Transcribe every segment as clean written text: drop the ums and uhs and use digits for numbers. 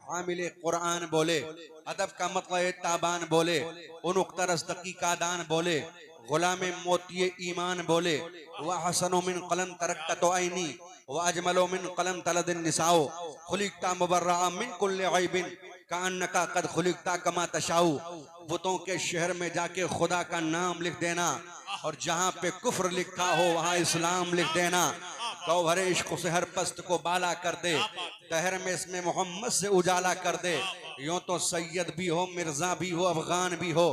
हामिले कुरान बोले, अदब का मतलब ताबान बोले, उनुक्तरस दकीका दान बोले, गुलाम मोती ईमान बोले, वह हसनो मिन कलम तरक्कतो आईनी व अजमलो मिन कलम तलदिन निसाओ खुलिकता मुबर्रा मिन कुल्ले गैबिन कान्नका कद खुलिकता कमा तशाऊ। बुतों के शहर में जाके खुदा का नाम लिख देना और जहाँ पे कुफ्र लिखा हो वहाँ इस्लाम लिख देना। गौहर इश्क से हर पस्त को बाला कर दे, तहर में इसमें मोहम्मद से उजाला कर दे। यूं तो सैयद भी हो, मिर्जा भी हो, अफगान भी हो,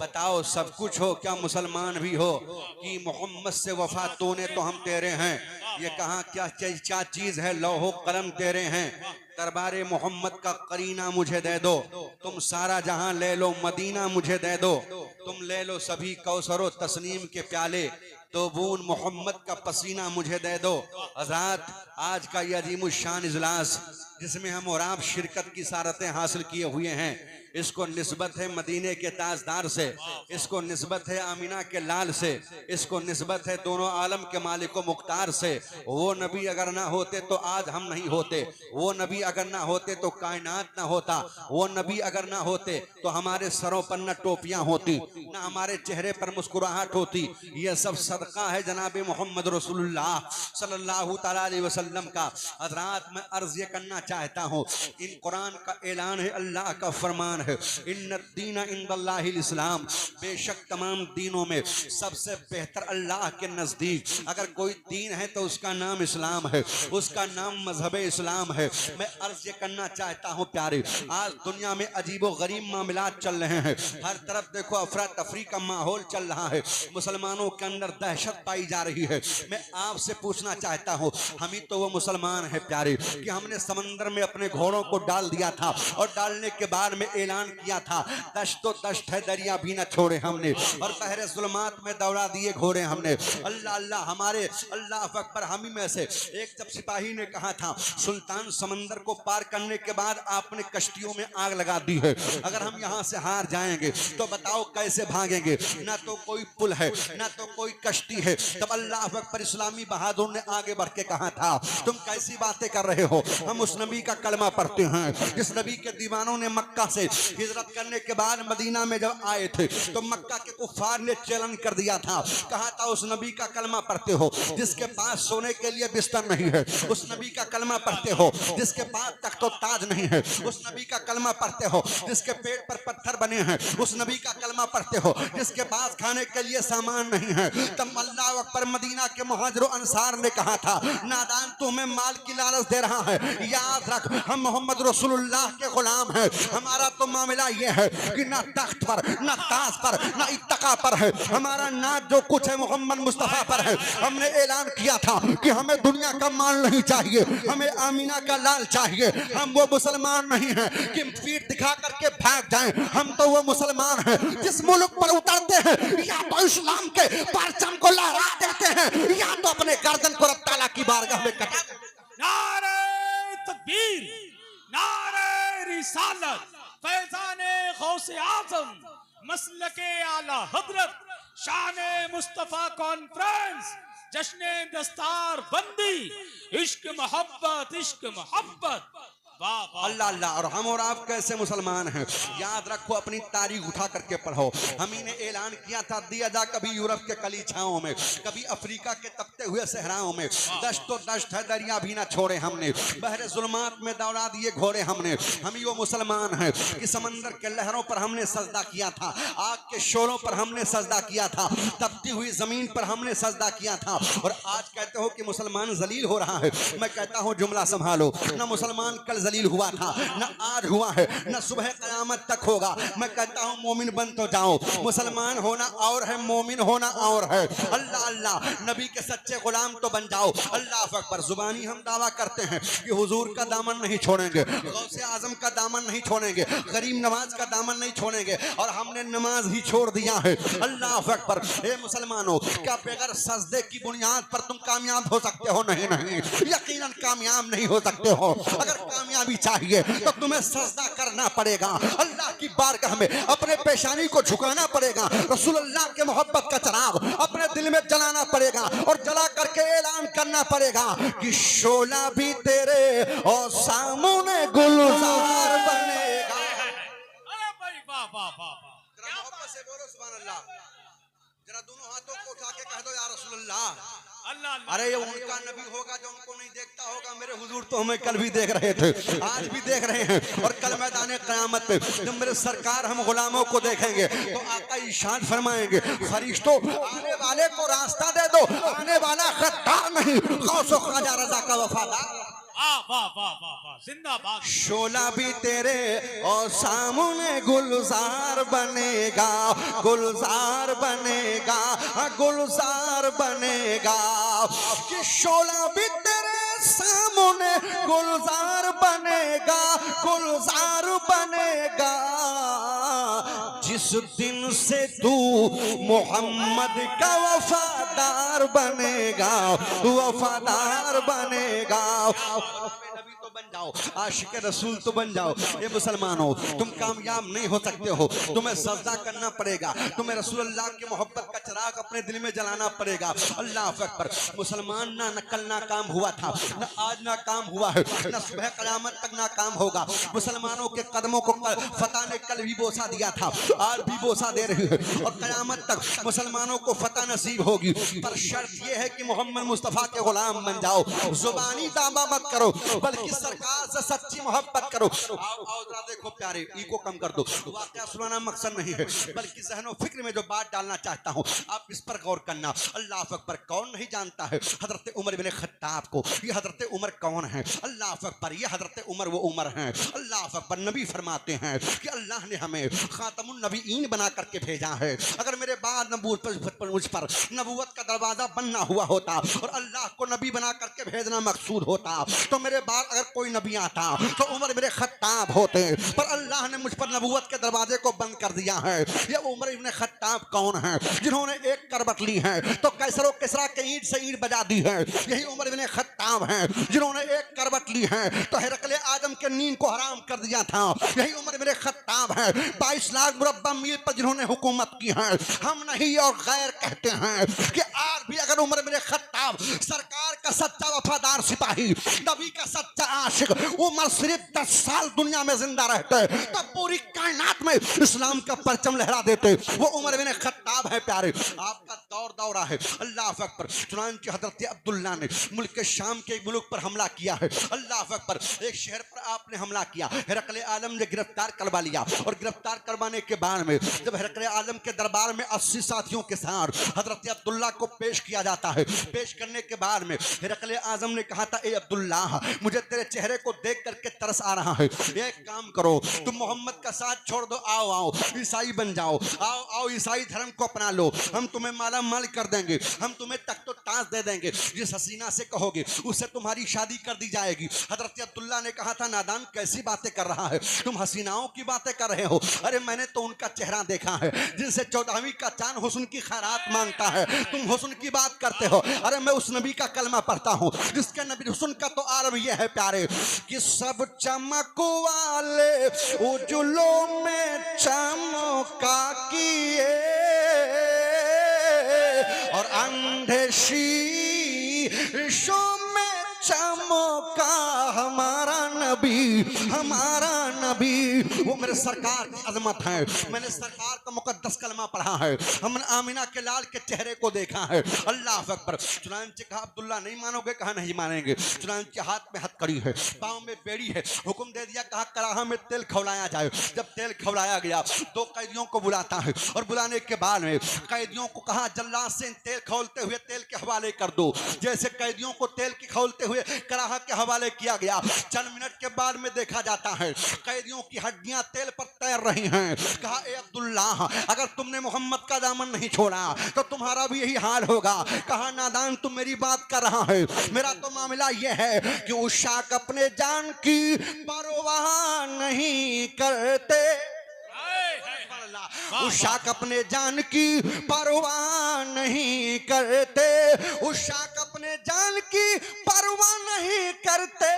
बताओ सब कुछ हो, क्या मुसलमान भी हो कि मोहम्मद से वफा तूने तो हम तेरे हैं। ये कहाँ क्या चीज है, लौहो कलम तेरे हैं। दरबारे मोहम्मद का करीना मुझे दे दो, तुम सारा जहां ले लो, मदीना मुझे दे दो। तुम ले लो सभी कौसरो तस्नीम के प्याले, तो बून मोहम्मद का पसीना मुझे दे दो। हज़रात, आज का ये अजीमुशान इजलास जिसमें हम और आप शिरकत की सारतें हासिल किए हुए हैं, इसको निस्बत है मदीने के ताजदार से, इसको निस्बत है आमिना के लाल से, इसको निस्बत है दोनों आलम के मालिक व मुख्तार से। वो नबी अगर ना होते तो आज हम नहीं होते, वो नबी अगर ना होते तो कायनात ना होता, वो नबी अगर ना होते तो हमारे सरों पर न टोपियां होती, ना हमारे चेहरे पर मुस्कुराहट होती। यह सब सदका है जनाब मोहम्मद रसूलुल्लाह सल्लल्लाहु तआला अलैहि वसल्लम का। हज़रात, मैं अर्ज ये करना चाहता हूँ, इन कुरान का ऐलान है, अल्लाह का फरमान है, इन्ना दीना इंदल्लाहिल इस्लाम, बेशक तमाम दीनों में सबसे बेहतर अल्लाह के नजदीक अगर कोई दीन है तो उसका नाम इस्लाम है, उसका नाम मजहब इस्लाम है। मैं अर्ज ये करना चाहता हूँ प्यारे, आज दुनिया में अजीबो गरीब मामलात चल रहे हैं, हर तरफ देखो अफरा तफरी का माहौल चल रहा है, मुसलमानों के अंदर दहशत पाई जा रही है। मैं आपसे पूछना चाहता हूँ, हम ही तो वो मुसलमान है प्यारे कि हमने समंदर में अपने घोड़ों को डाल दिया था और डालने के बाद में ऐलान किया था, दश्त तो दश्त है, दरिया भी न छोड़े हमने, और बहरे जुल्मात में दौड़ा दिए घोड़े हमने। अल्लाह अल्लाह, हमारे अल्लाह अकबर, हम ही में से एक जब सिपाही ने कहा था, सुल्तान समंदर को पार करने के बाद आपने कश्तियों में आग लगा दी है, अगर हम यहाँ से हार जाएंगे तो बताओ कैसे भागेंगे, ना तो कोई पुल है ना तो कोई कश्ती है। तब अल्लाह अकबर इस्लामी बहादुर ने आगे बढ़ के कहा था, तुम कैसी बातें कर रहे हो, हम उस नबी का कलमा पढ़ते हैं जिस नबी के दीवानों ने मक्का से हिजरत करने के बाद मदीना में जब आए थे तो मक्का के कुफार ने चैलेंज कर दिया था, कहा था उस नबी का कलमा पढ़ते हो जिसके पास सोने के लिए बिस्तर नहीं है, उस नबी का कलमा पढ़ते हो जिसके पास तख्त और ताज नहीं है, उस नबी का कलमा पढ़ते हो जिसके पेट पर पत्थर बने हैं, उस नबी का कलमा पढ़ते हो जिसके पास खाने के लिए सामान नहीं है। तब अल्लाह अकबर मदीना के मुहाजिर अंसार ने कहा था, नादान तुम्हें माल की लालच दे रहा है, याद रख हम मोहम्मद रसूलुल्लाह के गुलाम हैं, हमारा तो मामला ये है कि ना तख्त पर ना ताज पर ना इत्तका पर है, हमारा नाज जो कुछ है मोहम्मद मुस्तफा पर है। हमने ऐलान किया था कि हमें दुनिया का माल नहीं चाहिए, हमें आमीना का लाल चाहिए। हम वो मुसलमान नहीं हैं कि पीठ दिखा करके भाग जाएं, हम तो वो मुसलमान हैं जिस मुल्क पर उतरते हैं या तो इस्लाम के परचम को लहरा देते हैं या तो अपने गर्दन को रब ताला की बारगाह में कटा। नारे तकबीर, नारे रिसालत, फैजाने गौसे आजम, मसलके आला हजरत, शाने मुस्तफा कॉन्फ्रेंस, जश्ने दस्तार बंदी, इश्क मोहब्बत, इश्क मोहब्बत। अल्लाह अल्लाह। और हम और आप कैसे मुसलमान हैं, याद रखो, अपनी तारीख उठा करके पढ़ो। हम ही ने ऐलान किया था, दिया जा कभी यूरोप के कलीछाओं में, कभी अफ्रीका के तपते हुए सहराओं में, दश्त तो दश्त है, दरिया भी ना छोड़े हमने, बहरे जुल्मात में दौड़ा दिए घोड़े हमने। हम ही वो मुसलमान हैं कि समंदर के लहरों पर हमने सजदा किया था, आग के शोलों पर हमने सजदा किया था, तपती हुई जमीन पर हमने सजदा किया था। और आज कहते हो कि मुसलमान जलील हो रहा है। मैं कहता हूँ जुमला संभालो, ना मुसलमान कल जलील हुआ था, न आज हुआ है, न सुबह कयामत तक होगा। मैं कहता हूँ मोमिन बन तो जाओ, मुसलमान होना और है, मोमिन होना और है। अल्लाह अल्लाह, नबी के सच्चे गुलाम तो बन जाओ। अल्लाह अकबर। जुबानी हम दावा करते हैं कि हुजूर का दामन नहीं छोड़ेंगे, गौसे आजम का दामन नहीं छोड़ेंगे, गरीब नवाज का दामन नहीं छोड़ेंगे, और हमने नमाज ही छोड़ दिया है। अल्लाह अकबर। ए मुसलमानों, क्या बगैर सजदे की बुनियाद पर तुम कामयाब हो सकते हो? नहीं नहीं, यकीनन कामयाब नहीं हो सकते हो। अगर कामयाबी चाहिए तो तुम्हें सजदा करना पड़ेगा, अल्लाह की बारगाह में अपने पेशानी को झुकाना पड़ेगा, रसूलुल्लाह के मोहब्बत का चिराग अपने दिल में जलाना पड़ेगा, और जला करके ऐलान करना पड़ेगा कि शोला भी तेरे और सामने गुलजार अल्लाह अल्लाह। अरे ये उनका नबी होगा जो उनको नहीं देखता होगा। मेरे हुजूर तो हमें कल भी देख रहे थे, आज भी देख रहे हैं, और कल मैदान क़यामत पे जब मेरे सरकार हम गुलामों को देखेंगे तो आका इरशाद फरमाएंगे, फरिश्तों आने वाले को रास्ता दे दो, आने वाला खद्दार नहीं, गौस ख्वाजा रज़ा का वफादार। वाह वाह वाह वाह वाह, जिंदाबाद। शोला भी तेरे और सामने गुलजार बनेगा, गुलजार बनेगा, गुलजार बनेगा। कि शोला भी तेरे सामने गुलजार बनेगा, गुलजार बनेगा। जिस दिन से तू मोहम्मद का वफादार बनेगा, वफादार बनेगा। नबी तो बन जाओ, आशिक रसूल तो बन जाओ। ये मुसलमानों, तुम कामयाब नहीं हो सकते हो, तुम्हें सजदा करना पड़ेगा, तुम्हें रसूलुल्लाह की मोहब्बत का चिराग अपने दिल में जलाना पड़ेगा। अल्लाह अकबर। मुसलमान ना कल नाकाम हुआ था, न आज नाकाम हुआ है, न सुबह क़यामत तक नाकाम होगा। मुसलमानों के कदमों को फतह ने कल भी बोसा दिया था, आज भी बोसा दे रही है, और क़यामत तक मुसलमानों को फतह नसीब होगी। पर शर्त यह है कि मोहम्मद मुस्तफ़ा के गुलाम बन जाओ। जुबानी दावा मत करो, बल्कि सरकार से सच्ची मोहब्बत करो। आओ आओ जरा देखो प्यारे, इको कम कर दो। वाक़या सुनाना मकसद नहीं है, बल्कि ज़हनो फिक्र में जो बात डालना चाहता हूँ आप इस पर गौर करना। अल्लाह अकबर। कौन नहीं जानता है हजरत उमर बिन खत्ताब को? ये हजरत उमर कौन है? अल्लाह अकबर। ये हजरत उमर वो उमर हैं। अल्लाह अकबर। नबी फरमाते हैं कि अल्लाह ने हमें खातमुन नबीयीन बना करके भेजा है। अगर मेरे बाद मुझ पर नबूवत का दरवाजा बनना हुआ होता और अल्लाह को नबी बना करके भेजना मकसूद होता तो मेरे बाद अगर कोई नबी आता तो उमर बिन खत्ताब होते। पर अल्लाह ने मुझ पर नबूवत के दरवाजे को बंद कर दिया है। ये उमर इब्न खत्ताब कौन है? जिन्होंने एक करवट ली है तो कैसर व किसरा के ईंट से ईंट बजा दी है। यही उमर इब्न खत्ताब हैं जिन्होंने एक करवट ली है तो हिरकल आदम के नींद को हराम कर दिया था। यही उमर इब्न खत्ताब हैं 22 लाख मुरब्बा मील पर जिन्होंने हुकूमत की है। हम नहीं और गैर कहते हैं कि आज भी अगर उमर इब्न खत्ताब सरकार का सच्चा वफादार सिपाही, नबी का सच्चा आशिक उमर सिर्फ 10 साल दुनिया में जिंदा रहते तो पूरी कायनात में इस्लाम का परचम लहरा देते। वो उमर बिन खत्ताब है प्यारे। आपका दौर दौरा है। अल्लाह अकबर। चुनांचे हजरत अब्दुल्ला ने मुल्क शाम के एक मुल्क पर हमला किया है। अल्लाह अकबर। एक शहर पर आपने हमला किया, हिरकल आलम ने गिरफ्तार करवा लिया और गिरफ्तार करवाने के बाद में जब हिरकल आलम के दरबार में 80 साथियों के साथ हजरत अब्दुल्ला को पेश किया जाता है। पेश करने के बाद में हिरकल आजम ने कहा था, ए अब्दुल्ला मुझे तेरे चेहरे को देख करके तरस आ रहा है। एक काम करो, तुम मोहम्मद का साथ छोड़ दो, आओ आओ ईसाई बन जाओ, आओ आओ ईसाई धर्म को अपना लो, हम तुम्हें माला माल कर देंगे, हम तुम्हें तख्तो ताज दे देंगे, जिस हसीना से कहोगे उससे तुम्हारी शादी कर दी जाएगी। हजरत अब्दुल्ला ने कहा था, नादान कैसी बातें कर रहा है, तुम हसीनाओं की बातें कर रहे हो। अरे मैंने तो उनका चेहरा देखा है जिनसे 14वीं का चांद हुस्न की खैरात मांगता है, तुम हुस्न की बात करते हो। अरे मैं उस नबी का कलमा पढ़ता हूँ जिसके नबी हुस्न का तो आलम यह है प्यारे कि सब चमक वाले उजलों में चमका किए और अंधे शीशों में चमका हमारा नबी, हमारा नबी। वो मेरे सरकार की अजमत है। मैंने सरकार का मुकद्दस कलमा पढ़ा है, हमने आमिना के लाल के चेहरे को देखा है। अल्लाह अकबर। चुनांचे कहा, अब्दुल्ला नहीं मानोगे? कहा नहीं मानेंगे। चुनांचे हाथ में हथकड़ी है, पाँव में बेड़ी है, हुक्म दे दिया, कहा कराहा में तेल खौलाया जाए। जब तेल खौलाया गया 2 कैदियों को बुलाता है और बुलाने के बाद में कैदियों को कहा, जल्लाद से तेल खौलते हुए तेल के हवाले कर दो। जैसे कैदियों को तेल के खौलते हुए कराहा के हवाले किया गया, चंद मिनट के बाद में देखा जाता है कैदियों की हड्डियां तेल पर तैर रही हैं। कहा, ए अब्दुल्ला अगर तुमने मोहम्मद का दामन नहीं छोड़ा तो तुम्हारा भी यही हाल होगा। कहा, नादान तुम मेरी बात कर रहा है, मेरा तो मामला यह है कि उशाक अपने जान की परवाह नहीं करते। उशाक अपने जान की परवाह नहीं करते, उशाक अपने जान की परवाह नहीं करते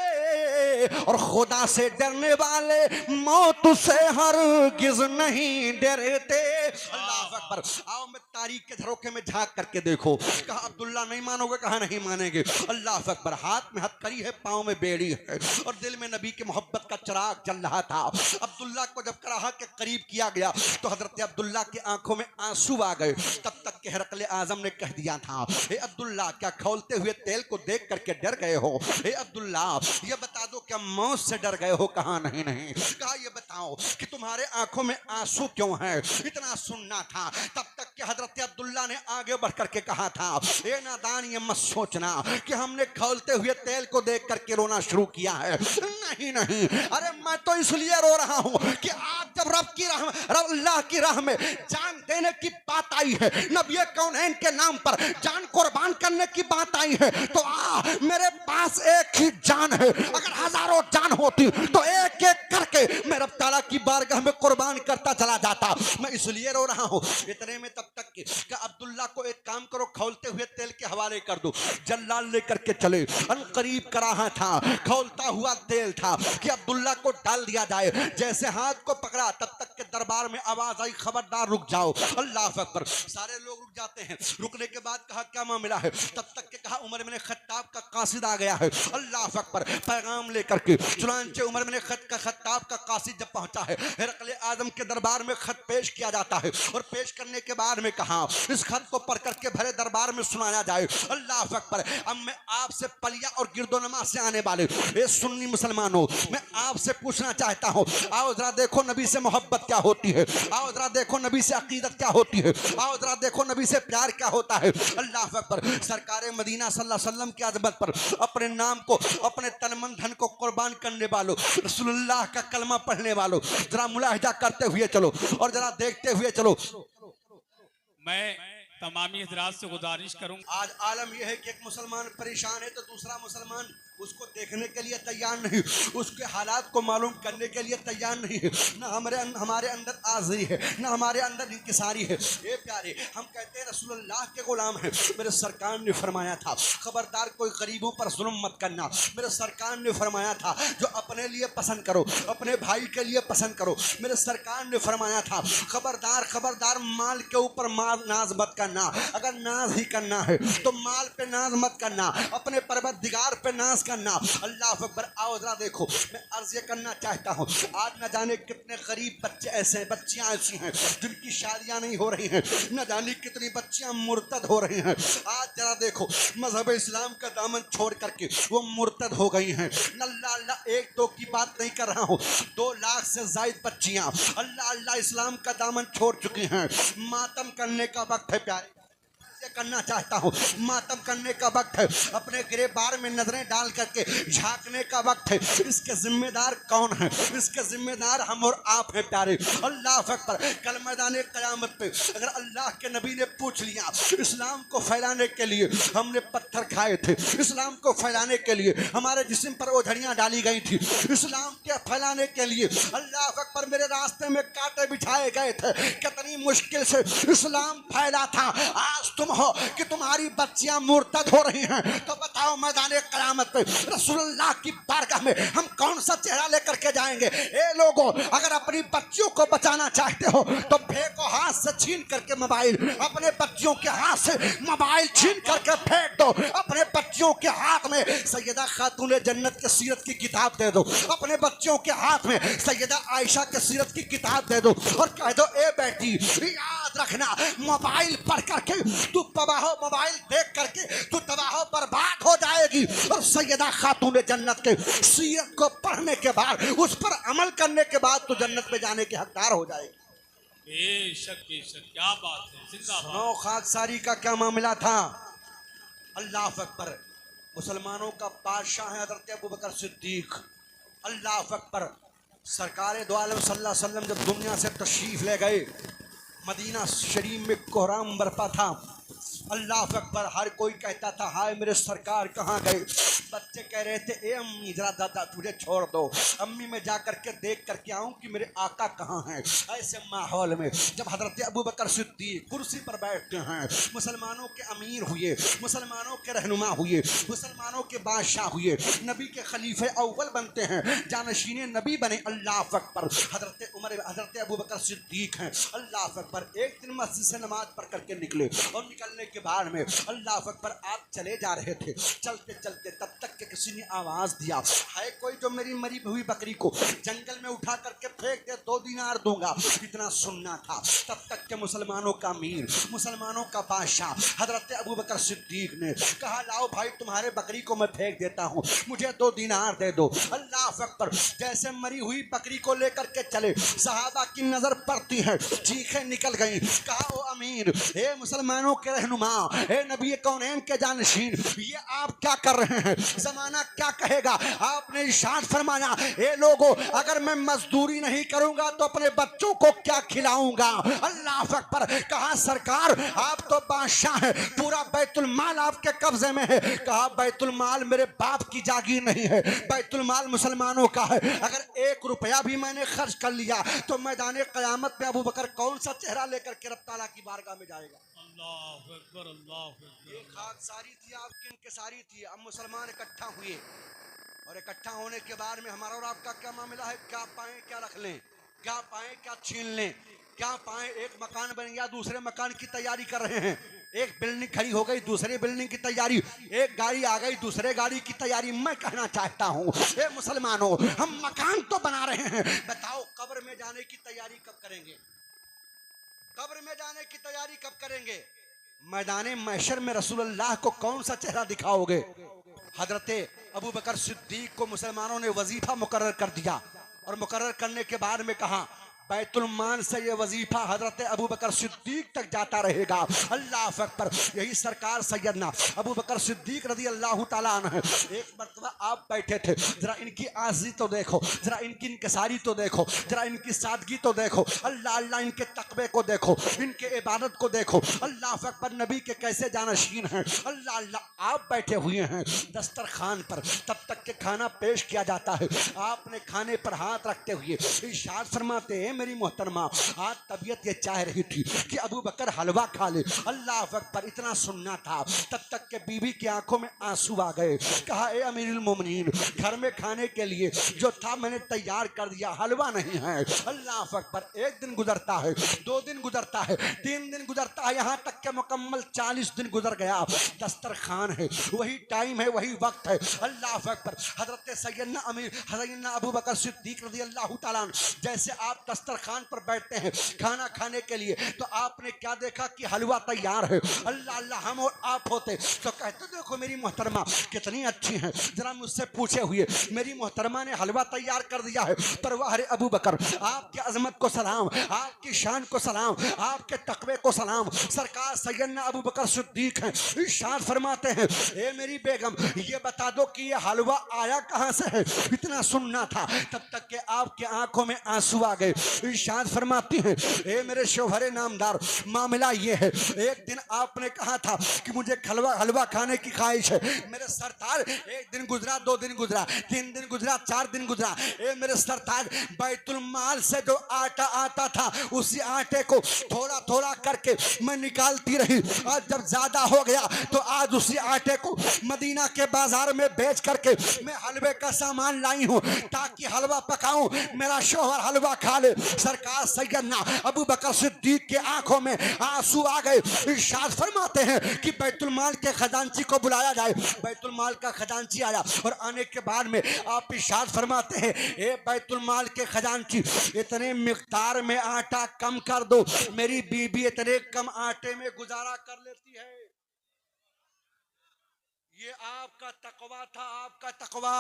और खुदा से डरने वाले मौत से हरगिज़ नहीं डरते। अल्लाह अकबर। आओ मैं तारीख के झरोखे में झांक करके देखो। कहा अब्दुल्ला नहीं मानोगे, कहा नहीं मानेंगे। अल्लाह अकबर। हाथ में हथकड़ी है, पाँव में बेड़ी है और दिल में नबी की मोहब्बत का चिराग जल रहा था। अब्दुल्ला को जब कराहा के करीब किया गया तो हजरत अब्दुल्ला की आंखों में आंसू आ गए। तब तक के हिरकल आजम ने कह दिया था, हे अब्दुल्ला क्या खौलते हुए तेल को देख करके डर गए हो? हे अब्दुल्ला ये बता दो क्या मौत से डर गए हो? कहा नहीं नहीं। कहा ये बताओ कि तुम्हारे आंखों में आंसू क्यों है? इतना सुनना था। तब तक के हजरत अब्दुल्ला ने आगे बढ़ करके कहा था, ए नादान ये मत सोचना कि हमने खौलते हुए तेल को देख करके रोना शुरू किया है। नहीं नहीं, अरे मैं तो इसलिए रो रहा हूं कि आज जब रब अल्लाह की राह में जान देने की बात आई है, नबी कौनैन के नाम पर जान कुर्बान करने की बात आई है, तो मेरे पास एक ही जान है। अगर हजारों जान होती तो एक एक करके मैं रब ताला की बारगाह में कुर्बान करता चला जाता। मैं इसलिए रो रहा हूं। इतने में तब तक कि अब्दुल्ला को एक काम करो, खौलते हुए तेल के हवाले कर दो। जल्लाल लेकर के चले। अनकरीब कराहा था, खौलता हुआ तेल था कि अब्दुल्ला को डाल दिया जाए। जैसे हाथ को पकड़ा तब तक के दरबार में आवाज आई, खबरदार रुक जाओ। अल्लाह अकबर। सारे लोग रुक जाते हैं। रुकने के बाद कहा क्या मामला है? तब तक के कहा उमर इब्न खत्ताब का कासिद आ गया है। अल्लाह अकबर। पैगाम लेकर के चुनांचे उमर इब्न खत्ताब का कासिद जब पहुंचा है, हिरकल आजम के दरबार में खत पेश किया जाता है और पेश करने के बाद में कहा इस खत को पढ़ करके भरे दरबार में सुनाया जाए। अल्लाह अकबर। अब मैं आपसे पलिया और गिरदोनमा से आने वाले ये सुन्नी मुसलमानों, मैं आपसे पूछना चाहता हूं, आओ जरा देखो नबी से मोहब्बत क्या होती है, आओ जरा देखो नबी से अकीदत क्या होती है, आओ जरा देखो नबी से प्यार क्या होता है। अल्लाह अकबर। सरकार मदीना सल्लल्लाहु अलैहि वसल्लम की अज़मत पर अपने नाम को, अपने तन मन धन को कुर्बान करने वालों, रसूलुल्लाह का कलमा पढ़ने वालों, जरा मुलाहिजा करते हुए चलो और जरा देखते हुए चलो। मैं तमामी हजरात से गुजारिश करूंगा, आज आलम यह है कि एक मुसलमान परेशान है तो दूसरा मुसलमान उसको देखने के लिए तैयार नहीं, उसके हालात को मालूम करने के लिए तैयार नहीं है। ना हमारे अंदर आज़री है, ना हमारे अंदर इंकिसारी है। ये प्यारे, हम कहते हैं रसूलुल्लाह के गुलाम हैं। मेरे सरकार ने फरमाया था खबरदार कोई गरीबों पर जुल्म मत करना। मेरे सरकार ने फरमाया था जो अपने लिए पसंद करो अपने भाई के लिए पसंद करो। मेरे सरकार ने फरमाया था खबरदार खबरदार माल के ऊपर नाज मत करना। अगर नाज ही करना है तो माल पे नाज मत करना, अपने परवरदिगार पे नाज करना। अल्लाह अकबर। आओ जरा देखो, मैं अर्ज ये करना चाहता हूँ, आज न जाने कितने गरीब बच्चे ऐसे हैं, बच्चियां ऐसी हैं जिनकी शादियां नहीं हो रही हैं, न जाने कितनी बच्चियां मुर्तद हो रही हैं। आज जरा देखो मजहब इस्लाम का दामन छोड़ करके वो मुर्तद हो गई हैं। अल्लाह अल्लाह, एक दो की बात नहीं कर रहा हूँ, 2 लाख से जायद बच्चियां अल्लाह अल्लाह इस्लाम का दामन छोड़ चुकी हैं। मातम करने का वक्त है प्यारे, करना चाहता हूँ, मातम करने का वक्त है, अपने गिरेबार में नजरें डाल करके झांकने का वक्त है। इसके जिम्मेदार कौन है? इसके जिम्मेदार हम और आप हैं प्यारे। अल्लाह अकबर। कल मैदान क़यामत पे अगर अल्लाह के नबी ने पूछ लिया, इस्लाम को फैलाने के लिए हमने पत्थर खाए थे, इस्लाम को फैलाने के लिए हमारे जिस्म पर ओझड़ियाँ डाली गई थी, इस्लाम के फैलाने के लिए अल्लाह अकबर मेरे रास्ते में कांटे बिछाए गए थे, कितनी मुश्किल से इस्लाम फैला था। आज तुम हो कि तुम्हारी बच्चियां मुर्तद हो रही हैं, तो बताओ मैदान क़यामत पे रसूलुल्लाह की बारगाह में हम कौन सा चेहरा लेकर के जाएंगे? ए लोगों, अगर अपनी बच्चियों को बचाना चाहते हो तो फेंको हाथ से छीन करके मोबाइल, अपने बच्चियों के हाथ से मोबाइल छीन करके फेंक दो। अपने बच्चियों के हाथ में सैयदा खातून जन्नत के सीरत की किताब दे दो, अपने बच्चियों के हाथ में सैयदा आयशा के सीरत की किताब दे दो और कह दो ए बेटी याद रखना, मोबाइल पढ़ करके तू तबाह, मोबाइल देख करके तू तबाह बर्बाद हो जाएगी और सैयदा खातून जन्नत के सीरत को पढ़ने के बाद, उस पर अमल करने के बाद तू जन्नत में जाने के हकदार हो जाएगी। बेशक बेशक, क्या बात है, जिंदाबाद। नौ खाकसारी का क्या मामला था? अल्लाह अकबर। मुसलमानों का बादशाह है हज़रत अबू बकर सिद्दीक। अल्लाह अकबर। सरकार दो आलम सल्लल्लाहु अलैहि वसल्लम जब दुनिया से तशरीफ ले गए, मदीना शरीफ में कोहराम बरपा था, अल्लाह अकबर। हर कोई कहता था हाय मेरे सरकार कहाँ गए। बच्चे कह रहे थे ए अम्मी जरा दादा तुझे छोड़ दो, अम्मी मैं जा करके देख करके आऊं कि मेरे आका कहाँ हैं। ऐसे माहौल में जब हजरत अबू बकर सिद्दीक कुर्सी पर बैठते हैं, मुसलमानों के अमीर हुए, मुसलमानों के रहनुमा हुए, मुसलमानों के बादशाह हुए, नबी के खलीफे अव्वल बनते हैं, जानशीने नबी बने। अल्लाह अकबर। हजरत अबू बकर सिद्दीक हैं। अल्लाह अकबर। एक दिन मस्जिद से नमाज पढ़ करके निकले और निकलने के बाद में अल्लाह अकबर आप चले जा रहे थे, चलते चलते तब तक के किसी ने आवाज दिया है कोई जो मेरी मरी हुई बकरी को जंगल में उठा करके फेंक दे 2 दिनार दूंगा। इतना सुनना था। तब तक के मुसलमानों का अमीर, मुसलमानों का बादशाह हजरत अबू बकर सिद्दीक ने कहा लाओ भाई तुम्हारे बकरी को मैं फेंक देता हूँ, मुझे 2 दिनार दे दो। अल्लाह अकबर। जैसे मरी हुई बकरी को लेकर के चले, सहाबा की नजर पड़ती है, चीखें निकल गई। कहा ओ अमीर, ए मुसलमानों के रहनुमा, ए नबी कौनैन के जानशीन, ये आप क्या कर रहे हैं, जमाना क्या कहेगा। आपने इरशाद फरमाया ए लोगों अगर मैं मजदूरी नहीं करूंगा तो अपने बच्चों को क्या खिलाऊंगा। अल्लाह अकबर। कहा सरकार आप तो बादशाह हैं, पूरा बैतुल माल आपके कब्जे में है। कहा बैतुल माल मेरे बाप की जागीर नहीं है, बैतुल माल मुसलमानों का है। अगर 1 रुपया भी मैंने खर्च कर लिया तो मैदान क़यामत में अबू बकर कौन सा चेहरा लेकर के रब ताला की बारगाह में जाएगा। अल्लाह अकबर, अल्लाह अकबर। एक खाकसारी थी आपकी इनकिसारी थी। अब मुसलमान इकट्ठा हुए और इकट्ठा होने के बाद में हमारा और आपका क्या मामला है, क्या पाएं क्या रख लें, क्या पाएं क्या छीन लें, क्या पाएं। एक मकान बन गया दूसरे मकान की तैयारी कर रहे हैं, एक बिल्डिंग खड़ी हो गई दूसरे बिल्डिंग की तैयारी, एक गाड़ी आ गई दूसरे गाड़ी की तैयारी। मैं कहना चाहता हूँ ए मुसलमानों हम मकान तो बना रहे हैं, बताओ कब्र में जाने की तैयारी कब करेंगे, कब्र में जाने की तैयारी कब करेंगे। मैदाने महशर में रसूलुल्लाह को कौन सा चेहरा दिखाओगे। हजरत अबू बकर सिद्दीक को मुसलमानों ने वजीफा मुकर्रर कर दिया और मुकर्रर करने के बाद में कहा बैतुल माल से ये वजीफा हजरत अबू बकर सिद्दीक तक जाता रहेगा। अल्लाह अकबर। यही सरकार सैयदना अबू बकर सिद्दीक रज़ी अल्लाह ताला अन्हु एक मर्तबा आप बैठे थे, जरा इनकी आज़ी तो देखो, जरा इनकी इनकिसारी तो देखो, जरा इनकी सादगी तो देखो, अल्लाह अल्लाह इनके तकवे को देखो, इनके इबादत को देखो। अल्लाह अकबर। नबी के कैसे जानशीन हैं। अल्लाह अल्लाह। आप बैठे हुए हैं दस्तरखान पर, तब तक के खाना पेश किया जाता है, आपने खाने पर हाथ रखते हुए इरशाद फरमाते हैं मेरी मोहतरमा आज तबीयत ये चाह रही थी कि अबू बकर हलवा खा ले। अल्लाह अकबर। इतना सुनना था तब तक के बीवी की आंखों में आंसू आ गए। कहा ए अमीरुल मोमिनीन घर में खाने के लिए जो था मैंने तैयार कर दिया, हलवा नहीं है। अल्लाह अकबर। 1 दिन गुजरता है, 2 दिन गुजरता है, 3 दिन गुजरता है, यहाँ तक के मुकम्मल 40 दिन गुजर गया। दस्तरखान है, वही टाइम है, वही वक्त है। अल्लाह अकबर। हजरत सैयदना अबू बकर सिद्दीक रज़ी अल्लाह ताला अन्हु जैसे आप दस्तरखान पर बैठते हैं खाना खाने के लिए तो आपने क्या देखा कि हलवा तैयार है। अल्लाह अल्लाह। हम और आप होते तो कहते देखो मेरी मोहतरमा कितनी अच्छी हैं, जरा मुझसे पूछे हुए मेरी मोहतरमा ने हलवा तैयार कर दिया है। पर वाह रे अबू बकर आपकी अजमत को सलाम, आपकी शान को सलाम, आपके तकवे को सलाम। सरकार सैयदना अबू बकर सिद्दीक हैं, इरशाद फरमाते हैं ए मेरी बेगम ये बता दो कि ये हलवा आया कहाँ से है। इतना सुनना था तब तक के आपके आंखों में आंसू आ गए। इरशाद फरमाती हैं ए मेरे शोहरे नामदार मामला ये है, एक दिन आपने कहा था कि मुझे हलवा खाने की ख्वाहिश है। मेरे सरताज 1 दिन गुजरा, 2 दिन गुजरा, 3 दिन गुजरा, 4 दिन गुजरा। ए मेरे सरताज बैतुल माल से जो आटा आता था उसी आटे को थोड़ा थोड़ा करके मैं निकालती रही और जब ज्यादा हो गया तो आज उसी आटे को मदीना के बाजार में बेच करके मैं हलवे का सामान लाई हूँ ताकि हलवा पकाऊं, मेरा शोहर हलवा खा ले। सरकार सैयदना अबू बकर सिद्दीक के आंखों में आंसू आ गए। इरशाद फरमाते हैं कि बैतुल माल के खजांची को बुलाया जाए। बैतुल माल का खजांची आया और आने के बाद में आप इरशाद फरमाते हैं ए बैतुल माल के खजांची इतने मिकदार में आटा कम कर दो, मेरी बीबी इतने कम आटे में गुजारा कर लेती है। ये आपका तकवा था, आपका तकवा।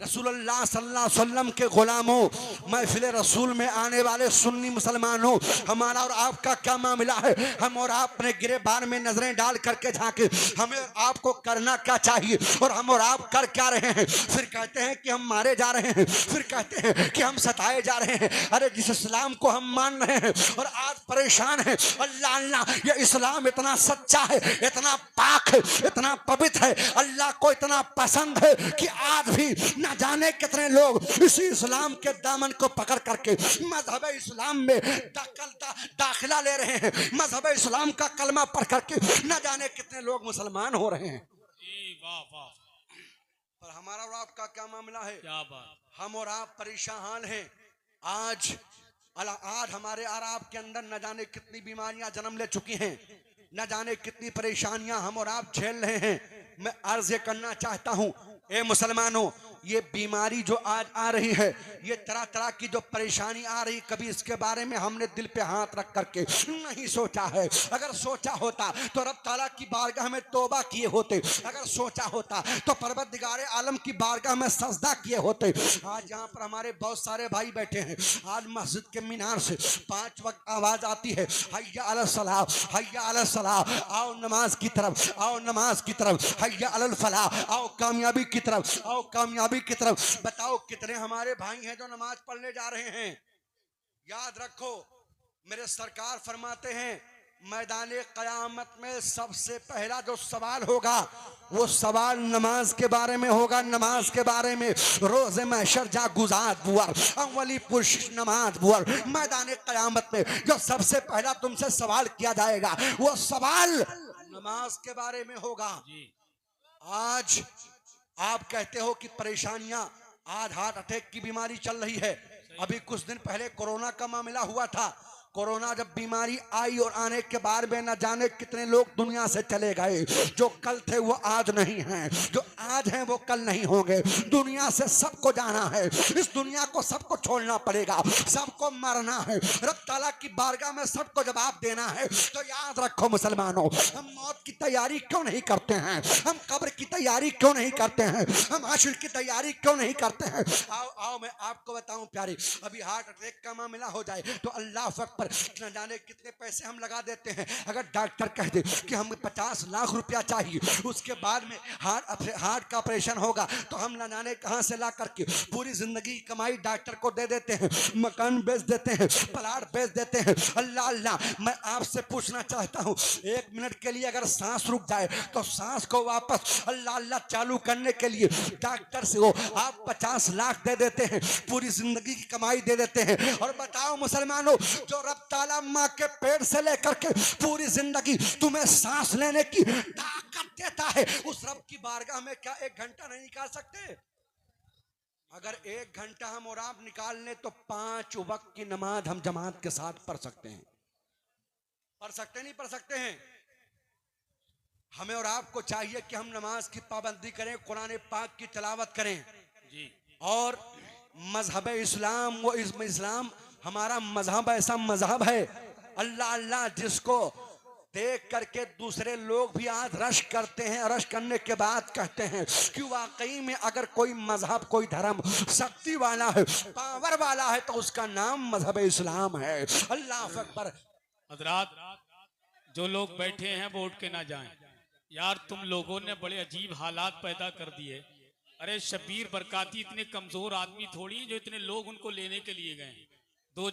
रसूलुल्लाह सल्लल्लाहु अलैहि वसल्लम के गुलामों, महफिल रसूल में आने वाले सुन्नी मुसलमानों, हमारा और आपका क्या मामला है? हम और आप अपने गिरेबान में नजरें डाल करके झांके, हमें और आपको करना क्या चाहिए और हम और आप कर क्या रहे हैं? फिर कहते हैं कि हम मारे जा रहे हैं, फिर कहते हैं कि हम सताए जा रहे हैं। अरे जिस इस्लाम को हम मान रहे हैं और आज परेशान हैं, अल्लाह अल्लाह, ये इस्लाम इतना सच्चा है, इतना पाक है, इतना पवित्र है, अल्लाह को इतना पसंद है कि आज भी न जाने कितने लोग इसी इस्लाम के दामन को पकड़ करके मजहब इस्लाम में दाखिला ले रहे हैं, मजहब इस्लाम का कलमा पढ़ करके न जाने कितने लोग मुसलमान हो रहे हैं। वाह वाह, पर हमारा और आपका क्या मामला है? क्या बात। हम और आप परेशान हैं। आज हमारे और आपके अंदर न जाने कितनी बीमारियां जन्म ले चुकी हैं, न जाने कितनी परेशानियां हम और आप झेल रहे हैं। मैं अर्ज करना चाहता हूं, ए मुसलमानों, ये बीमारी जो आज आ रही है, ये तरह तरह की जो परेशानी आ रही, कभी इसके बारे में हमने दिल पे हाथ रख करके नहीं सोचा है। अगर सोचा होता तो रब ताला की बारगाह में तौबा किए होते, अगर सोचा होता तो परवरदिगारे आलम की बारगाह में सजदा किए होते। आज यहाँ पर हमारे बहुत सारे भाई बैठे हैं, आज मस्जिद के मीनार से 5 वक्त आवाज आती है, हय्या अला सलाह, हय्या अला सलाह, आओ नमाज की तरफ, आओ नमाज की तरफ, हय्या अल फलाह, आओ कामयाबी की तरफ, आओ कामयाबी की तरफ। बताओ कितने हमारे भाई हैं जो नमाज पढ़ने जा रहे हैं? याद रखो, मेरे सरकार फरमाते हैं, मैदाने क़यामत में सबसे पहला जो सवाल होगा वो सवाल नमाज के बारे में होगा, नमाज के बारे में। रोज़े महशर जा गुज़ात बुअर अव्वली पुरुष नमाज बुअर, मैदाने क़यामत में जो सबसे पहला तुमसे सवाल किया जाएगा वो सवाल नमाज के बारे में होगा। आज आप कहते हो कि परेशानियां, आज हार्ट अटैक की बीमारी चल रही है, अभी कुछ दिन पहले कोरोना का मामला हुआ था। कोरोना जब बीमारी आई और आने के बाद में न जाने कितने लोग दुनिया से चले गए, जो कल थे वो आज नहीं हैं, जो आज हैं वो कल नहीं होंगे। दुनिया से सबको जाना है, इस दुनिया को सबको छोड़ना पड़ेगा, सबको मरना है, रब ताला की बारगाह में सबको जवाब देना है। तो याद रखो मुसलमानों, हम मौत की तैयारी क्यों नहीं करते हैं? हम कब्र की तैयारी क्यों नहीं करते हैं? हम हश्र की तैयारी क्यों नहीं करते हैं? आओ आओ मैं आपको बताऊं प्यारे, अभी हार्ट अटैक का मामला हो जाए तो अल्लाह पर न जाने कितने पैसे हम लगा देते हैं। अगर डॉक्टर कह दे कि हमें 50 लाख रुपया चाहिए, उसके बाद में हार्ट का ऑपरेशन होगा, तो हम न जाने कहां से ला करके पूरी जिंदगी की कमाई डॉक्टर को दे देते हैं, मकान बेच देते हैं, प्लाट बेच देते हैं। अल्लाह अल्लाह, मैं आपसे पूछना चाहता हूं, 1 मिनट के लिए अगर सांस रुक जाए तो सांस को वापस अल्लाह अल्लाह चालू करने के लिए डॉक्टर से वो आप 50 लाख दे देते हैं, पूरी जिंदगी की कमाई दे देते हैं। और बताओ मुसलमानों, जो रब ताला माँ के पेट से लेकर के पूरी जिंदगी तुम्हें सांस लेने की ताकत देता है, उस रब की बारगाह में क्या 1 घंटा नहीं निकाल सकते? अगर 1 घंटा हम और आप निकाल लें तो 5 वक्त की नमाज हम जमात के साथ पढ़ सकते हैं। पढ़ सकते नहीं पढ़ सकते हैं? हमें और आपको चाहिए कि हम नमाज की पाबंदी करें, कुरान पाक की तिलावत करें जी। और मजहब इस्लाम, वो इस्लाम हमारा मजहब ऐसा मजहब है, अल्लाह अल्लाह जिसको देख करके दूसरे लोग भी आज रश करते हैं। रश करने के बाद कहते हैं कि वाकई में अगर कोई मजहब, कोई धर्म शक्ति वाला है, पावर वाला है, तो उसका नाम मजहब इस्लाम है। अल्लाह अकबर। हजरात, जो लोग बैठे हैं वो उठ के ना जाएं। यार तुम लोगों ने बड़े अजीब हालात पैदा कर दिए। अरे शबीर बरकाती इतने कमजोर आदमी थोड़ी जो इतने लोग उनको लेने के लिए गए। 2-4